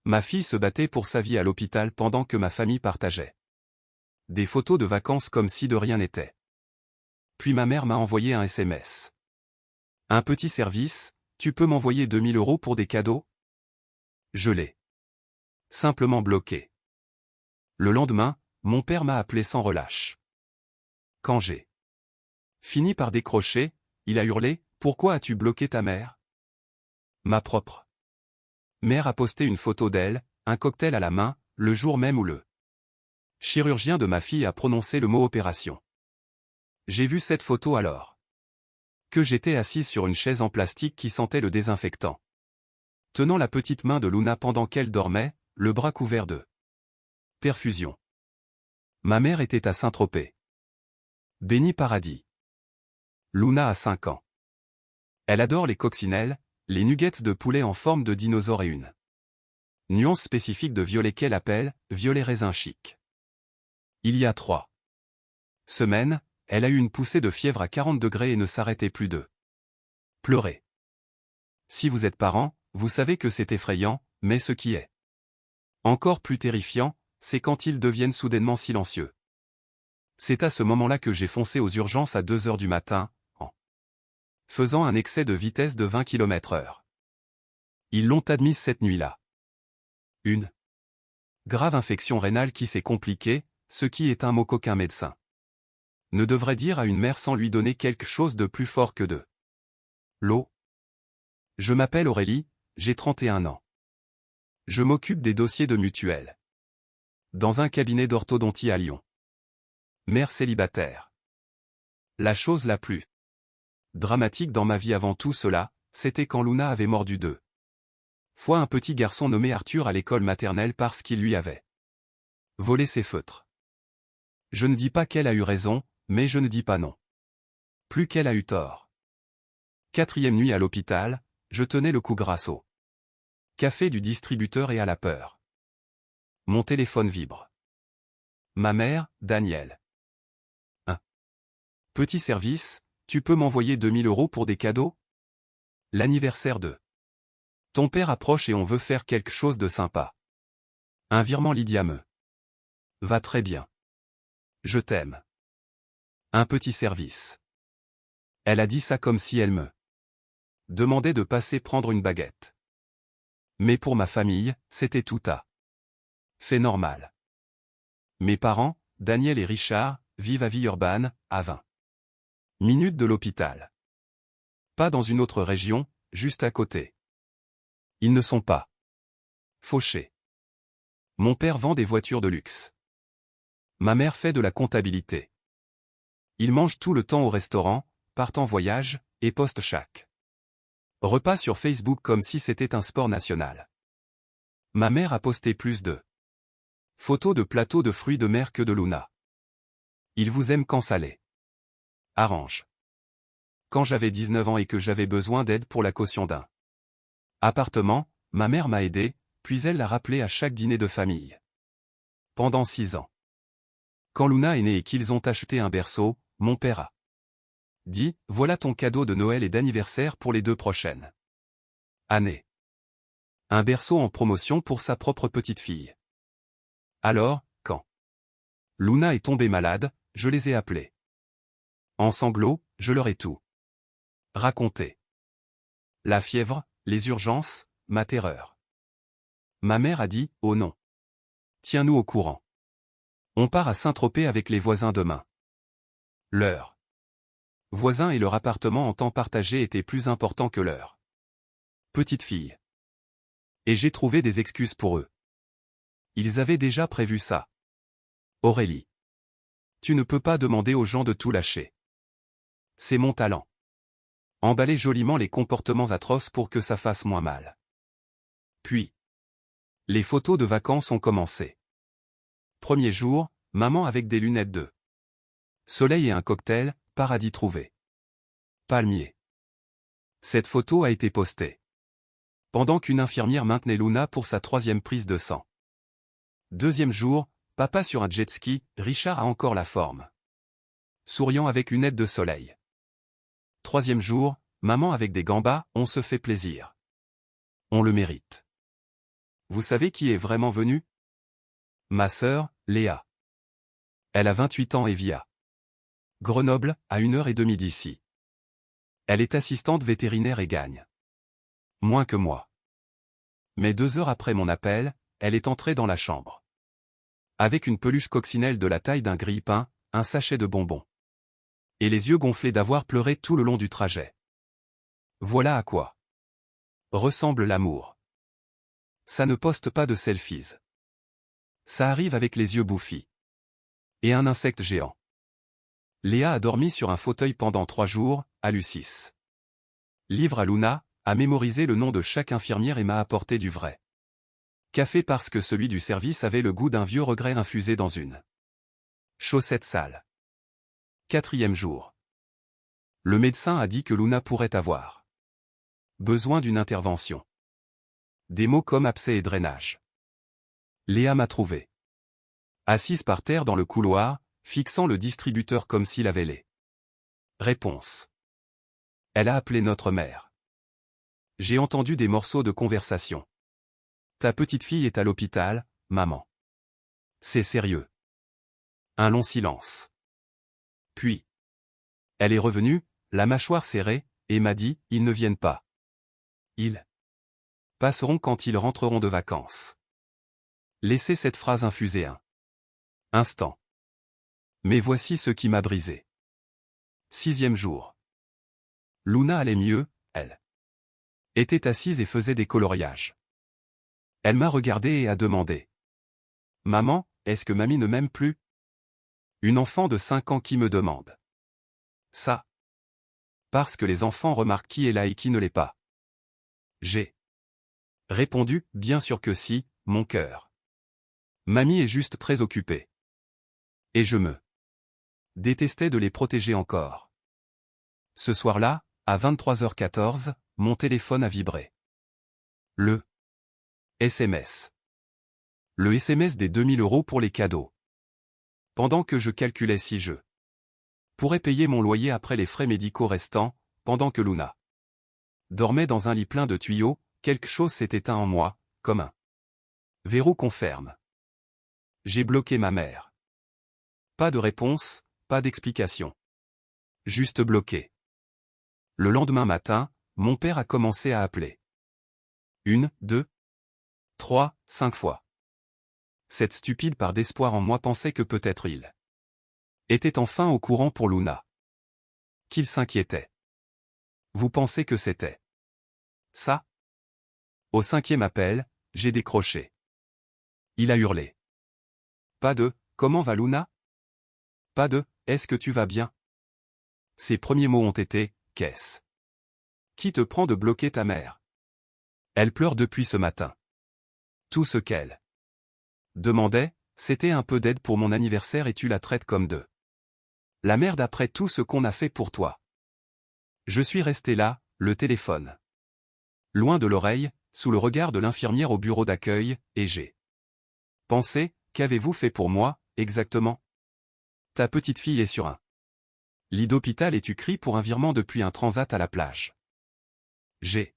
Ma fille se battait pour sa vie à l'hôpital pendant que ma famille partageait des photos de vacances comme si de rien n'était. Puis ma mère m'a envoyé un SMS. Un petit service, tu peux m'envoyer 2000 € pour des cadeaux? Je l'ai simplement bloqué. Le lendemain, mon père m'a appelé sans relâche. Quand j'ai fini par décrocher, il a hurlé, « Pourquoi as-tu bloqué ta mère ?» Ma propre mère a posté une photo d'elle, un cocktail à la main, le jour même où le chirurgien de ma fille a prononcé le mot opération. J'ai vu cette photo alors que j'étais assise sur une chaise en plastique qui sentait le désinfectant, tenant la petite main de Luna pendant qu'elle dormait, le bras couvert de perfusion. Ma mère était à Saint-Tropez. Béni paradis. Luna a 5 ans. Elle adore les coccinelles, les nuggets de poulet en forme de dinosaure et une nuance spécifique de violet qu'elle appelle « violet raisin chic ». Il y a 3 semaines, elle a eu une poussée de fièvre à 40 degrés et ne s'arrêtait plus de pleurer. Si vous êtes parent, vous savez que c'est effrayant, mais ce qui est encore plus terrifiant, c'est quand ils deviennent soudainement silencieux. C'est à ce moment-là que j'ai foncé aux urgences à 2 heures du matin, en faisant un excès de vitesse de 20 km/h. Ils l'ont admise cette nuit-là. Une grave infection rénale qui s'est compliquée, ce qui est un mot qu'aucun médecin ne devrait dire à une mère sans lui donner quelque chose de plus fort que de l'eau. Je m'appelle Aurélie, j'ai 31 ans. Je m'occupe des dossiers de mutuelle dans un cabinet d'orthodontie à Lyon. Mère célibataire. La chose la plus dramatique dans ma vie avant tout cela, c'était quand Luna avait mordu 2 fois un petit garçon nommé Arthur à l'école maternelle parce qu'il lui avait volé ses feutres. Je ne dis pas qu'elle a eu raison, mais je ne dis pas non plus qu'elle a eu tort. 4e nuit à l'hôpital, je tenais le coup grâce au café du distributeur et à la peur. Mon téléphone vibre. Ma mère, Danielle. Un petit service, tu peux m'envoyer 2000 € pour des cadeaux? L'anniversaire de ton père approche et on veut faire quelque chose de sympa. Un virement Lydia me va très bien. Je t'aime. Un petit service. Elle a dit ça comme si elle me demandait de passer prendre une baguette. Mais pour ma famille, c'était tout à fait normal. Mes parents, Daniel et Richard, vivent à Villeurbanne, à 20 minutes de l'hôpital. Pas dans une autre région, juste à côté. Ils ne sont pas fauchés. Mon père vend des voitures de luxe. Ma mère fait de la comptabilité. Ils mangent tout le temps au restaurant, partent en voyage, et postent chaque repas sur Facebook comme si c'était un sport national. Ma mère a posté plus de photos de plateaux de fruits de mer que de Luna. Ils vous aiment quand ça les arrange. Quand j'avais 19 ans et que j'avais besoin d'aide pour la caution d'un appartement, ma mère m'a aidé, puis elle l'a rappelé à chaque dîner de famille. Pendant 6 ans. Quand Luna est née et qu'ils ont acheté un berceau, mon père a dit, voilà ton cadeau de Noël et d'anniversaire pour les 2 prochaines années. Un berceau en promotion pour sa propre petite fille. Alors, quand Luna est tombée malade, je les ai appelés. En sanglots, je leur ai tout raconté. La fièvre, les urgences, ma terreur. Ma mère a dit, oh non. Tiens-nous au courant. On part à Saint-Tropez avec les voisins demain. Leur voisin et leur appartement en temps partagé étaient plus importants que leur petite fille. Et j'ai trouvé des excuses pour eux. Ils avaient déjà prévu ça. Aurélie. Tu ne peux pas demander aux gens de tout lâcher. C'est mon talent. Emballer joliment les comportements atroces pour que ça fasse moins mal. Puis, les photos de vacances ont commencé. Premier jour, maman avec des lunettes de soleil et un cocktail, paradis trouvé. Palmier. Cette photo a été postée pendant qu'une infirmière maintenait Luna pour sa 3e prise de sang. 2e jour, papa sur un jet ski, Richard a encore la forme. Souriant avec lunettes de soleil. 3e jour, maman avec des gambas, on se fait plaisir. On le mérite. Vous savez qui est vraiment venu? Ma sœur, Léa. Elle a 28 ans et vit à Grenoble, à 1h30 d'ici. Elle est assistante vétérinaire et gagne moins que moi. Mais 2 heures après mon appel, elle est entrée dans la chambre. Avec une peluche coccinelle de la taille d'un grille-pain, un sachet de bonbons. Et les yeux gonflés d'avoir pleuré tout le long du trajet. Voilà à quoi ressemble l'amour. Ça ne poste pas de selfies. Ça arrive avec les yeux bouffis. Et un insecte géant. Léa a dormi sur un fauteuil pendant 3 jours, à Lucis. Livre à Luna, a mémorisé le nom de chaque infirmière et m'a apporté du vrai café parce que celui du service avait le goût d'un vieux regret infusé dans une chaussette sale. 4e jour. Le médecin a dit que Luna pourrait avoir besoin d'une intervention. Des mots comme abcès et drainage. Léa m'a trouvé assise par terre dans le couloir, fixant le distributeur comme s'il avait les réponses. Elle a appelé notre mère. J'ai entendu des morceaux de conversation. Ta petite fille est à l'hôpital, maman. C'est sérieux. Un long silence. Puis, elle est revenue, la mâchoire serrée, et m'a dit, ils ne viennent pas. Ils passeront quand ils rentreront de vacances. Laissez cette phrase infuser un instant. Mais voici ce qui m'a brisé. 6e jour. Luna allait mieux, elle était assise et faisait des coloriages. Elle m'a regardé et a demandé. Maman, est-ce que mamie ne m'aime plus? Une enfant de 5 ans qui me demande ça. Parce que les enfants remarquent qui est là et qui ne l'est pas. J'ai répondu, bien sûr que si, mon cœur. Mamie est juste très occupée. Et je me détestais de les protéger encore. Ce soir-là, à 23h14, mon téléphone a vibré. Le SMS. Le SMS des 2000 € pour les cadeaux. Pendant que je calculais si je pourrais payer mon loyer après les frais médicaux restants, pendant que Luna dormait dans un lit plein de tuyaux, quelque chose s'est éteint en moi, comme un verrou qu'on ferme. J'ai bloqué ma mère. Pas de réponse, pas d'explication. Juste bloqué. Le lendemain matin, mon père a commencé à appeler. 1, 2, 3, 5 fois. Cette stupide part d'espoir en moi pensait que peut-être il était enfin au courant pour Luna. Qu'il s'inquiétait. Vous pensez que c'était ça? Au 5e appel, j'ai décroché. Il a hurlé. Pas de « Comment va Luna ?» Pas de « Est-ce que tu vas bien ?» Ses premiers mots ont été « Qu'est-ce qui te prend de bloquer ta mère? Elle pleure depuis ce matin. » Tout ce qu'elle demandait, c'était un peu d'aide pour mon anniversaire et tu la traites comme de la merde après tout ce qu'on a fait pour toi. Je suis resté là, le téléphone loin de l'oreille, sous le regard de l'infirmière au bureau d'accueil, et j'ai pensé, qu'avez-vous fait pour moi, exactement? Ta petite fille est sur un lit d'hôpital et tu cries pour un virement depuis un transat à la plage. J'ai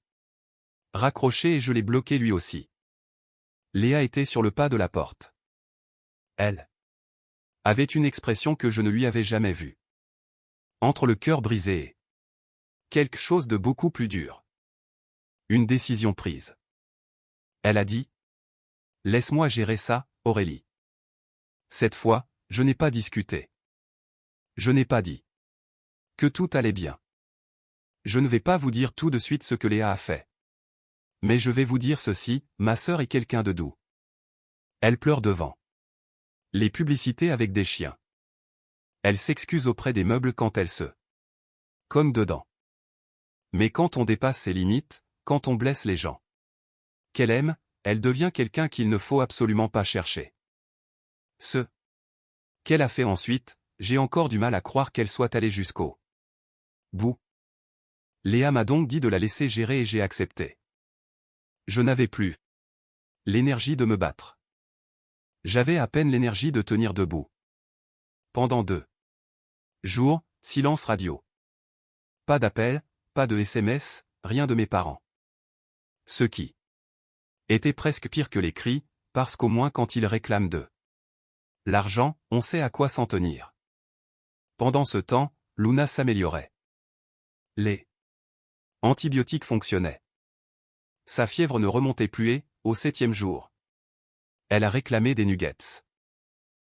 raccroché et je l'ai bloqué lui aussi. Léa était sur le pas de la porte. Elle avait une expression que je ne lui avais jamais vue. Entre le cœur brisé et quelque chose de beaucoup plus dur. Une décision prise. Elle a dit. Laisse-moi gérer ça, Aurélie. Cette fois, je n'ai pas discuté. Je n'ai pas dit que tout allait bien. Je ne vais pas vous dire tout de suite ce que Léa a fait. Mais je vais vous dire ceci, ma sœur est quelqu'un de doux. Elle pleure devant les publicités avec des chiens. Elle s'excuse auprès des meubles quand elle se cogne dedans. Mais quand on dépasse ses limites, quand on blesse les gens qu'elle aime, elle devient quelqu'un qu'il ne faut absolument pas chercher. Ce qu'elle a fait ensuite, j'ai encore du mal à croire qu'elle soit allée jusqu'au bout. Léa m'a donc dit de la laisser gérer et j'ai accepté. Je n'avais plus l'énergie de me battre. J'avais à peine l'énergie de tenir debout. Pendant 2 jours, silence radio. Pas d'appel, pas de SMS, rien de mes parents. Ce qui était presque pire que les cris, parce qu'au moins quand ils réclament de l'argent, on sait à quoi s'en tenir. Pendant ce temps, Luna s'améliorait. Les antibiotiques fonctionnaient. Sa fièvre ne remontait plus et, au 7e jour, elle a réclamé des nuggets.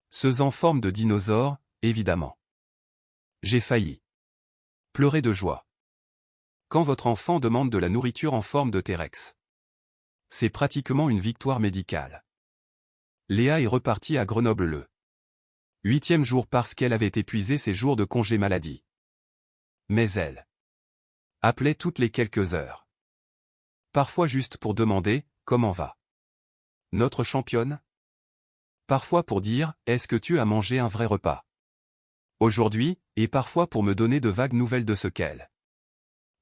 Ceux en forme de dinosaure, évidemment. J'ai failli pleurer de joie. Quand votre enfant demande de la nourriture en forme de T-Rex, c'est pratiquement une victoire médicale. Léa est repartie à Grenoble le 8e jour parce qu'elle avait épuisé ses jours de congé maladie. Mais elle appelait toutes les quelques heures. Parfois juste pour demander « Comment va notre championne ?» Parfois pour dire « Est-ce que tu as mangé un vrai repas aujourd'hui ?» et parfois pour me donner de vagues nouvelles de ce qu'elle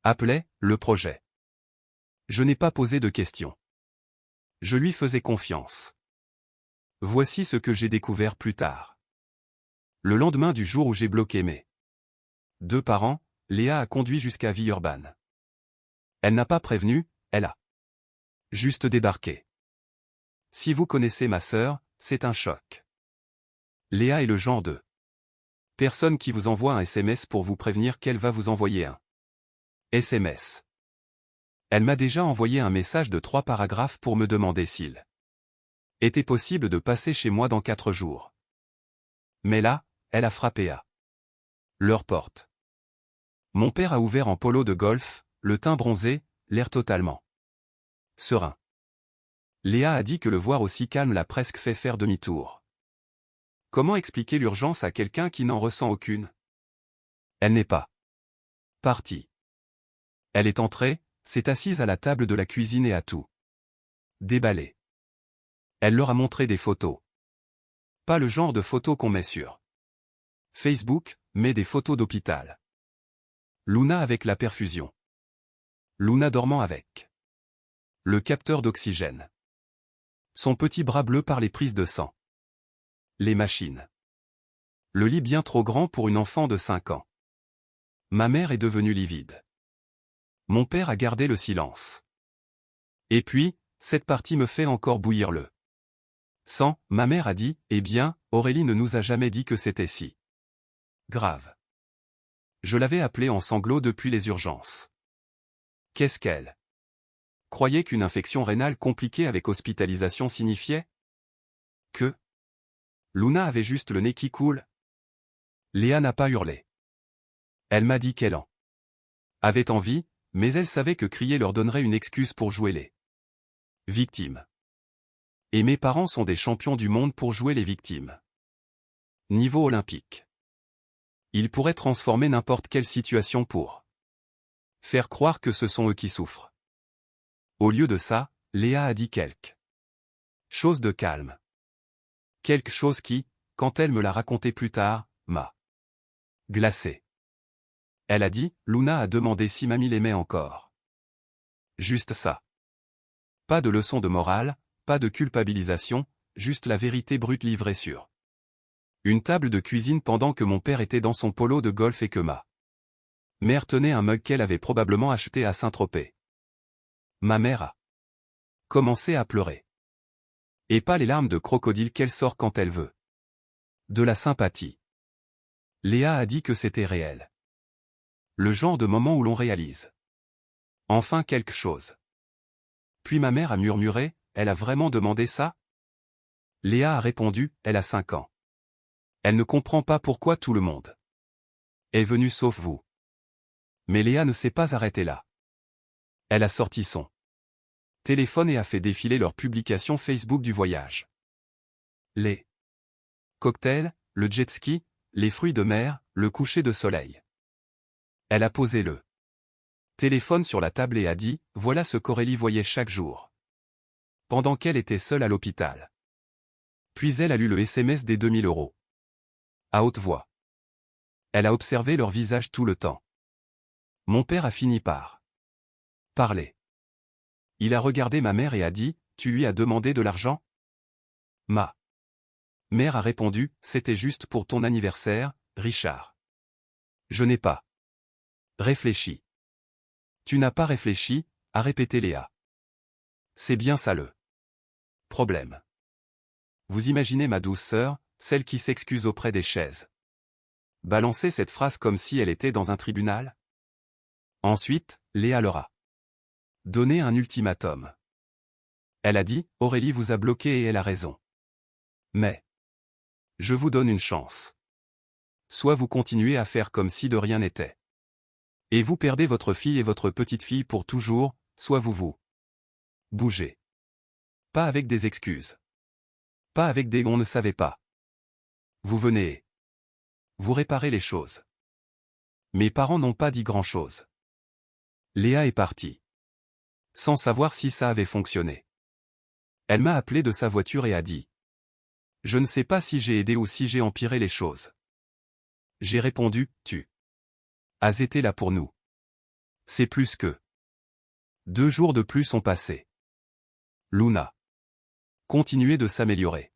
appelait « le projet ». Je n'ai pas posé de questions. Je lui faisais confiance. Voici ce que j'ai découvert plus tard. Le lendemain du jour où j'ai bloqué mes 2 parents, Léa a conduit jusqu'à Villeurbanne. Elle n'a pas prévenu, elle a juste débarqué. Si vous connaissez ma sœur, c'est un choc. Léa est le genre de personne qui vous envoie un SMS pour vous prévenir qu'elle va vous envoyer un SMS. Elle m'a déjà envoyé un message de 3 paragraphes pour me demander s'il était possible de passer chez moi dans 4 jours. Mais là, elle a frappé à leur porte. Mon père a ouvert en polo de golf, le teint bronzé, l'air totalement serein. Léa a dit que le voir aussi calme l'a presque fait faire demi-tour. Comment expliquer l'urgence à quelqu'un qui n'en ressent aucune? Elle n'est pas partie. Elle est entrée, s'est assise à la table de la cuisine et a tout déballé. Elle leur a montré des photos. Pas le genre de photos qu'on met sur Facebook, mais des photos d'hôpital. Luna avec la perfusion. Luna dormant avec le capteur d'oxygène. Son petit bras bleu par les prises de sang. Les machines. Le lit bien trop grand pour une enfant de 5 ans. Ma mère est devenue livide. Mon père a gardé le silence. Et puis, cette partie me fait encore bouillir le sang. Ma mère a dit, eh bien, Aurélie ne nous a jamais dit que c'était si grave. Je l'avais appelée en sanglots depuis les urgences. Qu'est-ce qu'elle croyait qu'une infection rénale compliquée avec hospitalisation signifiait? Que Luna avait juste le nez qui coule. Léa n'a pas hurlé. Elle m'a dit qu'elle en avait envie, mais elle savait que crier leur donnerait une excuse pour jouer les victimes. Et mes parents sont des champions du monde pour jouer les victimes. Niveau olympique. Ils pourraient transformer n'importe quelle situation pour faire croire que ce sont eux qui souffrent. Au lieu de ça, Léa a dit quelque chose de calme. Quelque chose qui, quand elle me l'a raconté plus tard, m'a glacé. Elle a dit, Luna a demandé si mamie l'aimait encore. Juste ça. Pas de leçon de morale, pas de culpabilisation, juste la vérité brute livrée sur une table de cuisine pendant que mon père était dans son polo de golf et que ma mère tenait un mug qu'elle avait probablement acheté à Saint-Tropez. Ma mère a commencé à pleurer. Et pas les larmes de crocodile qu'elle sort quand elle veut. De la sympathie. Léa a dit que c'était réel. Le genre de moment où l'on réalise enfin quelque chose. Puis ma mère a murmuré, elle a vraiment demandé ça? Léa a répondu, elle a 5 ans. Elle ne comprend pas pourquoi tout le monde est venu sauf vous. Mais Léa ne s'est pas arrêtée là. Elle a sorti son téléphone et a fait défiler leur publication Facebook du voyage. Les cocktails, le jet ski, les fruits de mer, le coucher de soleil. Elle a posé le téléphone sur la table et a dit, voilà ce qu'Aurélie voyait chaque jour. Pendant qu'elle était seule à l'hôpital. Puis elle a lu le SMS des 2000 €. À haute voix. Elle a observé leur visage tout le temps. Mon père a fini par parler. Il a regardé ma mère et a dit, tu lui as demandé de l'argent? Ma mère a répondu, c'était juste pour ton anniversaire, Richard. Je n'ai pas réfléchi. Tu n'as pas réfléchi, a répété Léa. C'est bien ça le problème. Vous imaginez ma douce sœur, celle qui s'excuse auprès des chaises. Balancer cette phrase comme si elle était dans un tribunal? Ensuite, Léa leur a donné un ultimatum. Elle a dit, Aurélie vous a bloqué et elle a raison. Mais je vous donne une chance. Soit vous continuez à faire comme si de rien n'était. Et vous perdez votre fille et votre petite-fille pour toujours, soit vous bougez. Pas avec des excuses. Pas avec des on ne savait pas. Vous venez. Vous réparez les choses. Mes parents n'ont pas dit grand-chose. Léa est partie. Sans savoir si ça avait fonctionné. Elle m'a appelé de sa voiture et a dit. Je ne sais pas si j'ai aidé ou si j'ai empiré les choses. J'ai répondu, tu as été là pour nous. C'est plus que 2 jours de plus ont passé. Luna continuait de s'améliorer.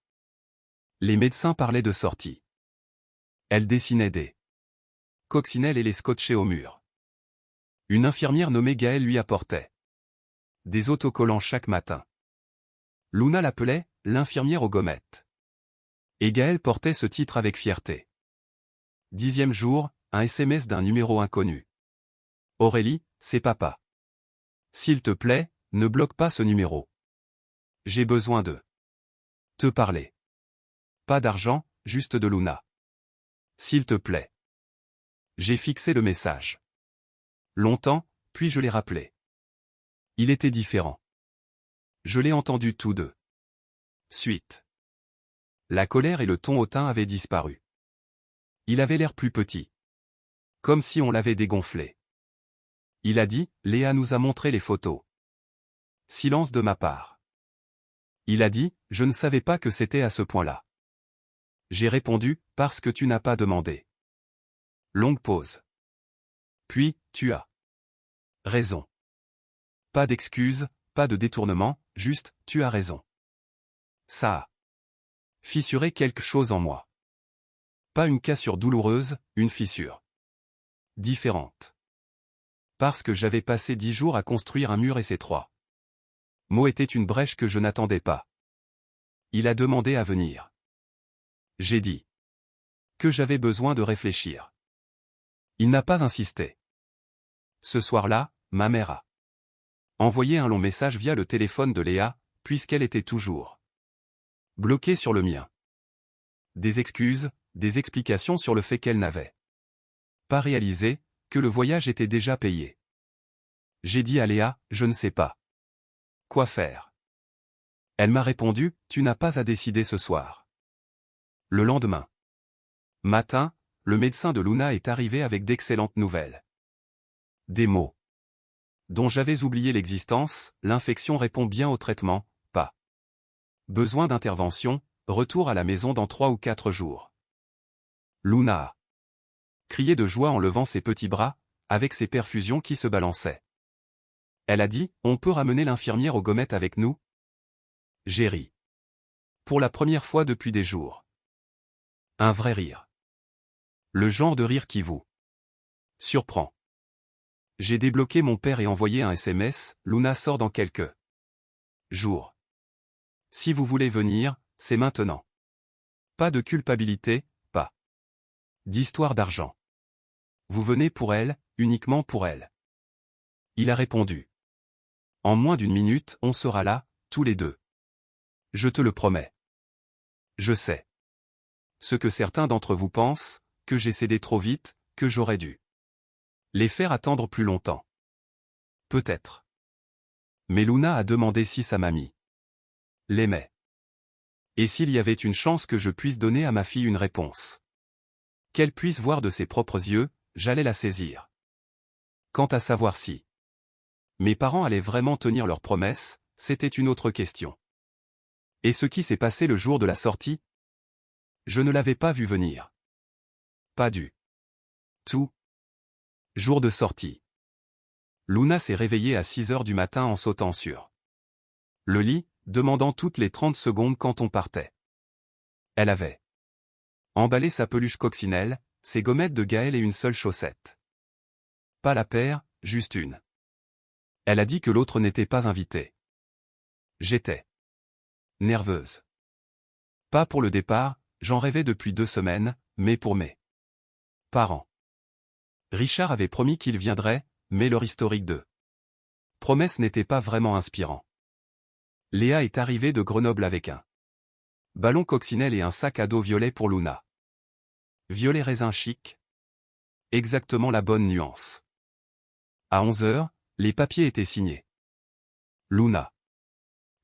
Les médecins parlaient de sortie. Elle dessinait des coccinelles et les scotchait au mur. Une infirmière nommée Gaëlle lui apportait des autocollants chaque matin. Luna l'appelait « l'infirmière aux gommettes ». Et Gaëlle portait ce titre avec fierté. 10e jour, un SMS d'un numéro inconnu. Aurélie, c'est papa. S'il te plaît, ne bloque pas ce numéro. J'ai besoin de te parler. Pas d'argent, juste de Luna. S'il te plaît. J'ai fixé le message. Longtemps, puis je l'ai rappelé. Il était différent. Je l'ai entendu tous deux. Suite. La colère et le ton hautain avaient disparu. Il avait l'air plus petit. Comme si on l'avait dégonflé. Il a dit, Léa nous a montré les photos. Silence de ma part. Il a dit, je ne savais pas que c'était à ce point-là. J'ai répondu, parce que tu n'as pas demandé. Longue pause. Puis, tu as raison. Pas d'excuses, pas de détournement, juste, tu as raison. Ça a fissuré quelque chose en moi. Pas une cassure douloureuse, une fissure différente. Parce que j'avais passé 10 jours à construire un mur et ces 3 mots étaient une brèche que je n'attendais pas. Il a demandé à venir. J'ai dit que j'avais besoin de réfléchir. Il n'a pas insisté. Ce soir-là, ma mère a envoyé un long message via le téléphone de Léa, puisqu'elle était toujours bloquée sur le mien. Des excuses, des explications sur le fait qu'elle n'avait pas réalisé que le voyage était déjà payé. J'ai dit à Léa, je ne sais pas quoi faire. Elle m'a répondu, tu n'as pas à décider ce soir. Le lendemain matin, le médecin de Luna est arrivé avec d'excellentes nouvelles. Des mots dont j'avais oublié l'existence, l'infection répond bien au traitement, pas besoin d'intervention, retour à la maison dans 3 ou 4 jours. Luna a crié de joie en levant ses petits bras, avec ses perfusions qui se balançaient. Elle a dit, on peut ramener l'infirmière aux gommettes avec nous? J'ai ri. Pour la première fois depuis des jours. Un vrai rire. Le genre de rire qui vous surprend. J'ai débloqué mon père et envoyé un SMS, Luna sort dans quelques jours. Si vous voulez venir, c'est maintenant. Pas de culpabilité, pas d'histoire d'argent. Vous venez pour elle, uniquement pour elle. Il a répondu. En moins d'1 minute, on sera là, tous les deux. Je te le promets. Je sais ce que certains d'entre vous pensent, que j'ai cédé trop vite, que j'aurais dû les faire attendre plus longtemps. Peut-être. Mais Luna a demandé si sa mamie l'aimait. Et s'il y avait une chance que je puisse donner à ma fille une réponse. Qu'elle puisse voir de ses propres yeux, j'allais la saisir. Quant à savoir si mes parents allaient vraiment tenir leurs promesses, c'était une autre question. Et ce qui s'est passé le jour de la sortie? Je ne l'avais pas vu venir. Pas du tout. Jour de sortie. Luna s'est réveillée à 6 heures du matin en sautant sur le lit, demandant toutes les 30 secondes quand on partait. Elle avait emballé sa peluche coccinelle, ses gommettes de Gaëlle et une seule chaussette. Pas la paire, juste une. Elle a dit que l'autre n'était pas invitée. J'étais nerveuse. Pas pour le départ, j'en rêvais depuis 2 semaines, mais pour mes parents. Richard avait promis qu'il viendrait, mais leur historique de promesse n'était pas vraiment inspirant. Léa est arrivée de Grenoble avec un ballon coccinelle et un sac à dos violet pour Luna. Violet raisin chic. Exactement la bonne nuance. À 11 heures, les papiers étaient signés. Luna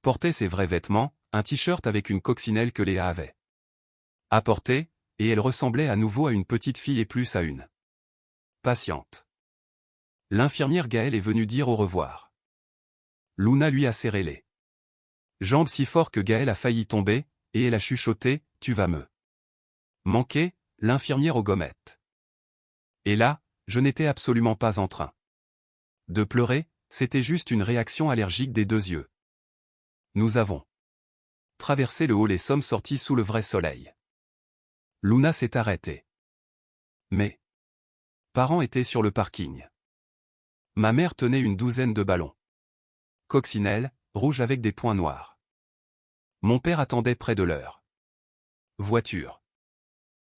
portait ses vrais vêtements, un t-shirt avec une coccinelle que Léa avait apporté, et elle ressemblait à nouveau à une petite fille et plus à une patiente. L'infirmière Gaëlle est venue dire au revoir. Luna lui a serré les jambes si fort que Gaëlle a failli tomber, et elle a chuchoté, « Tu vas me manquer », l'infirmière aux gommettes. Et là, je n'étais absolument pas en train de pleurer, c'était juste une réaction allergique des 2 yeux. Nous avons traversé le hall et sommes sortis sous le vrai soleil. Luna s'est arrêtée. Mes parents étaient sur le parking. Ma mère tenait une douzaine de ballons coccinelle, rouges avec des points noirs. Mon père attendait près de leur voiture.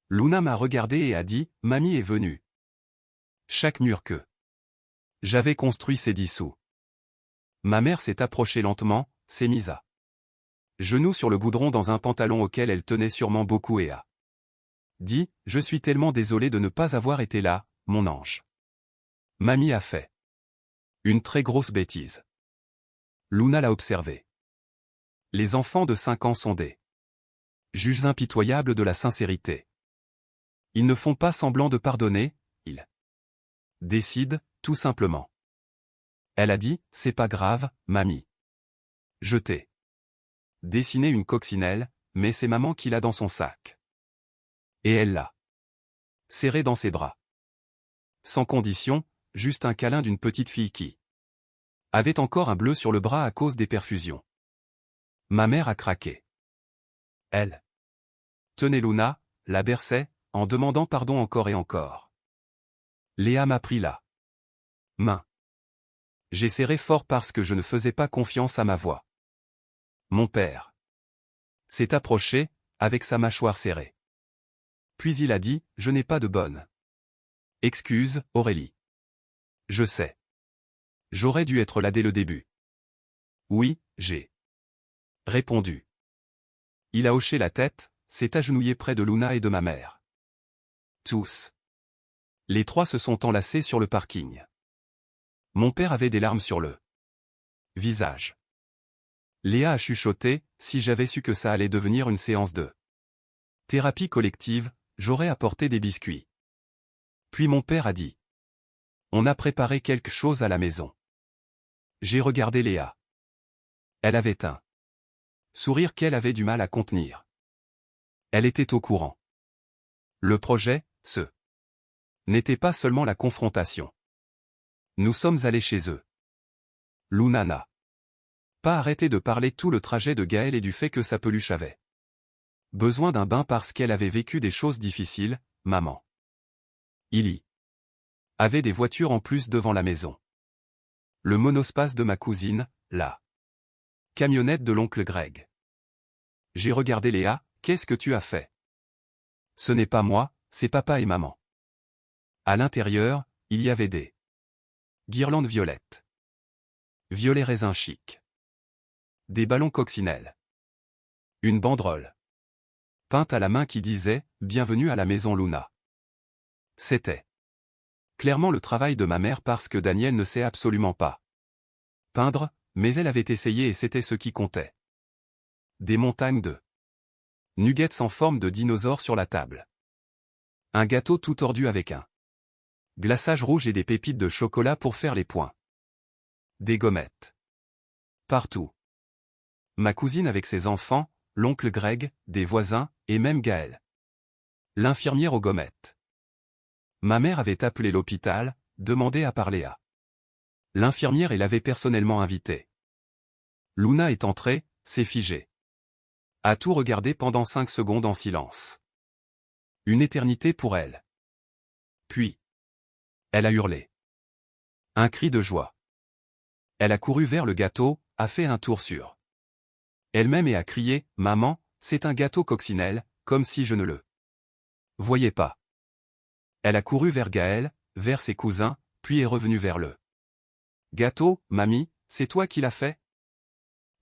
Luna m'a regardé et a dit, « Mamie est venue. » Chaque mur que j'avais construit s'est dissous. Ma mère s'est approchée lentement, s'est mise à genoux sur le goudron dans un pantalon auquel elle tenait sûrement beaucoup et a dit, « Je suis tellement désolée de ne pas avoir été là, mon ange. » Mamie a fait une très grosse bêtise. Luna l'a observé. Les enfants de 5 ans sont des juges impitoyables de la sincérité. Ils ne font pas semblant de pardonner, ils décident, tout simplement. Elle a dit, « C'est pas grave, mamie. Je t'ai dessiné une coccinelle, mais c'est maman qui l'a dans son sac. » Et elle l'a serré dans ses bras. Sans condition, juste un câlin d'une petite fille qui avait encore un bleu sur le bras à cause des perfusions. Ma mère a craqué. Elle tenait Luna, la berçait, en demandant pardon encore et encore. Léa m'a pris la main. J'ai serré fort parce que je ne faisais pas confiance à ma voix. Mon père s'est approché, avec sa mâchoire serrée. Puis il a dit, « Je n'ai pas de bonne excuse, Aurélie. Je sais. J'aurais dû être là dès le début. » Oui, j'ai répondu. Il a hoché la tête, s'est agenouillé près de Luna et de ma mère. Tous les 3 se sont enlacés sur le parking. Mon père avait des larmes sur le visage. Léa a chuchoté, « Si j'avais su que ça allait devenir une séance de thérapie collective, j'aurais apporté des biscuits. » Puis mon père a dit, « On a préparé quelque chose à la maison. » J'ai regardé Léa. Elle avait un sourire qu'elle avait du mal à contenir. Elle était au courant. Le projet, n'était pas seulement la confrontation. Nous sommes allés chez eux. Luna n'a pas arrêté de parler tout le trajet de Gaëlle et du fait que sa peluche avait besoin d'un bain parce qu'elle avait vécu des choses difficiles, maman. Il y avait des voitures en plus devant la maison. Le monospace de ma cousine, la camionnette de l'oncle Greg. J'ai regardé Léa, « Qu'est-ce que tu as fait ? » Ce n'est pas moi, c'est papa et maman. À l'intérieur, il y avait des guirlandes violettes. Violet raisin chic. Des ballons coccinelles. Une banderole peinte à la main qui disait « Bienvenue à la maison Luna ». C'était clairement le travail de ma mère parce que Daniel ne sait absolument pas peindre, mais elle avait essayé et c'était ce qui comptait. Des montagnes de nuggets en forme de dinosaures sur la table. Un gâteau tout tordu avec un glaçage rouge et des pépites de chocolat pour faire les points. Des gommettes. Partout. Ma cousine avec ses enfants, l'oncle Greg, des voisins, et même Gaëlle. L'infirmière aux gommettes. Ma mère avait appelé l'hôpital, demandé à parler à l'infirmière et l'avait personnellement invitée. Luna est entrée, s'est figée. A tout regardé pendant 5 secondes en silence. Une éternité pour elle. Puis, elle a hurlé. Un cri de joie. Elle a couru vers le gâteau, a fait un tour sur Elle-même et a crié « Maman, c'est un gâteau coccinelle », comme si je ne le voyais pas. Elle a couru vers Gaël, vers ses cousins, puis est revenue vers le gâteau. « Mamie, c'est toi qui l'as fait ?»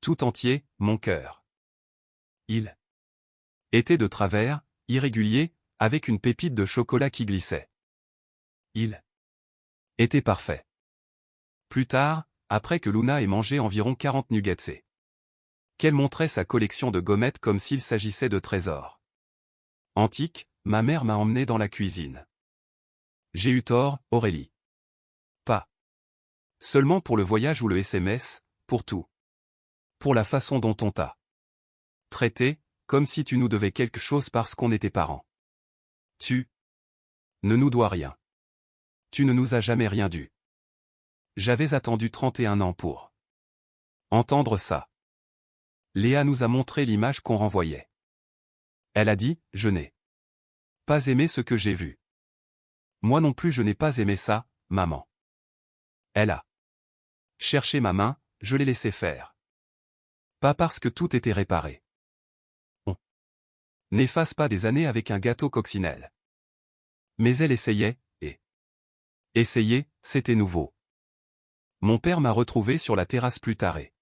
Tout entier, mon cœur. Il était de travers, irrégulier, avec une pépite de chocolat qui glissait. Il était parfait. Plus tard, après que Luna ait mangé environ 40 nuggets, qu'elle montrait sa collection de gommettes comme s'il s'agissait de trésors antiques, ma mère m'a emmené dans la cuisine. J'ai eu tort, Aurélie. Pas seulement pour le voyage ou le SMS, pour tout. Pour la façon dont on t'a traité, comme si tu nous devais quelque chose parce qu'on était parents. Tu ne nous dois rien. Tu ne nous as jamais rien dû. J'avais attendu 31 ans pour entendre ça. Léa nous a montré l'image qu'on renvoyait. Elle a dit, je n'ai pas aimé ce que j'ai vu. Moi non plus je n'ai pas aimé ça, maman. Elle a cherché ma main, je l'ai laissé faire. Pas parce que tout était réparé. On n'efface pas des années avec un gâteau coccinelle. Mais elle essayait, et essayer, c'était nouveau. Mon père m'a retrouvé sur la terrasse plus tard et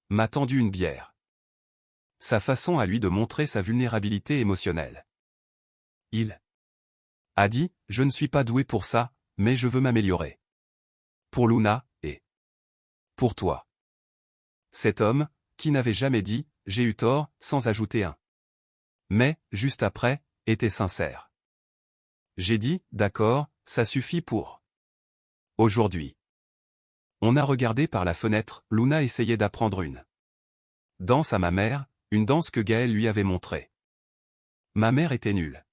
m'a tendu une bière. Sa façon à lui de montrer sa vulnérabilité émotionnelle. Il a dit, je ne suis pas doué pour ça, mais je veux m'améliorer. Pour Luna, et pour toi. Cet homme, qui n'avait jamais dit, j'ai eu tort, sans ajouter un. Mais, juste après, était sincère. J'ai dit, d'accord, ça suffit pour aujourd'hui. On a regardé par la fenêtre, Luna essayait d'apprendre une danse à ma mère, une danse que Gaël lui avait montrée. Ma mère était nulle.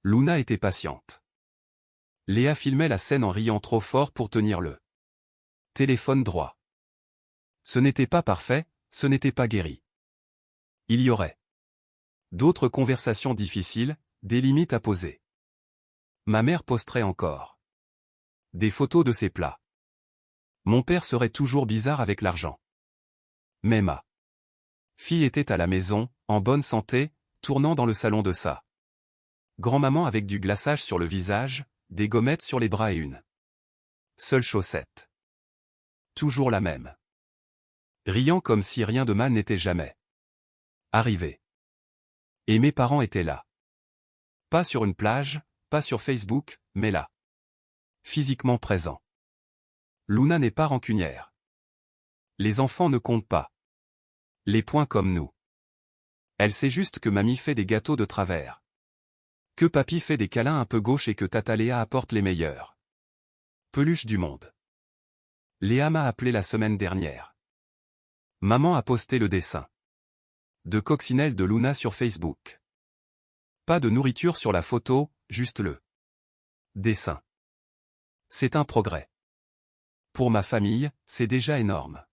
Luna était patiente. Léa filmait la scène en riant trop fort pour tenir le téléphone droit. Ce n'était pas parfait, ce n'était pas guéri. Il y aurait d'autres conversations difficiles, des limites à poser. Ma mère posterait encore des photos de ses plats. Mon père serait toujours bizarre avec l'argent. Mais ma fille était à la maison, en bonne santé, tournant dans le salon de sa grand-maman avec du glaçage sur le visage, des gommettes sur les bras et une seule chaussette. Toujours la même. Riant comme si rien de mal n'était jamais arrivé. Et mes parents étaient là. Pas sur une plage, pas sur Facebook, mais là. Physiquement présents. Luna n'est pas rancunière. Les enfants ne comptent pas les points comme nous. Elle sait juste que mamie fait des gâteaux de travers. Que papy fait des câlins un peu gauche et que tata Léa apporte les meilleures peluches du monde. Léa m'a appelé la semaine dernière. Maman a posté le dessin de coccinelle de Luna sur Facebook. Pas de nourriture sur la photo, juste le dessin. C'est un progrès. Pour ma famille, c'est déjà énorme.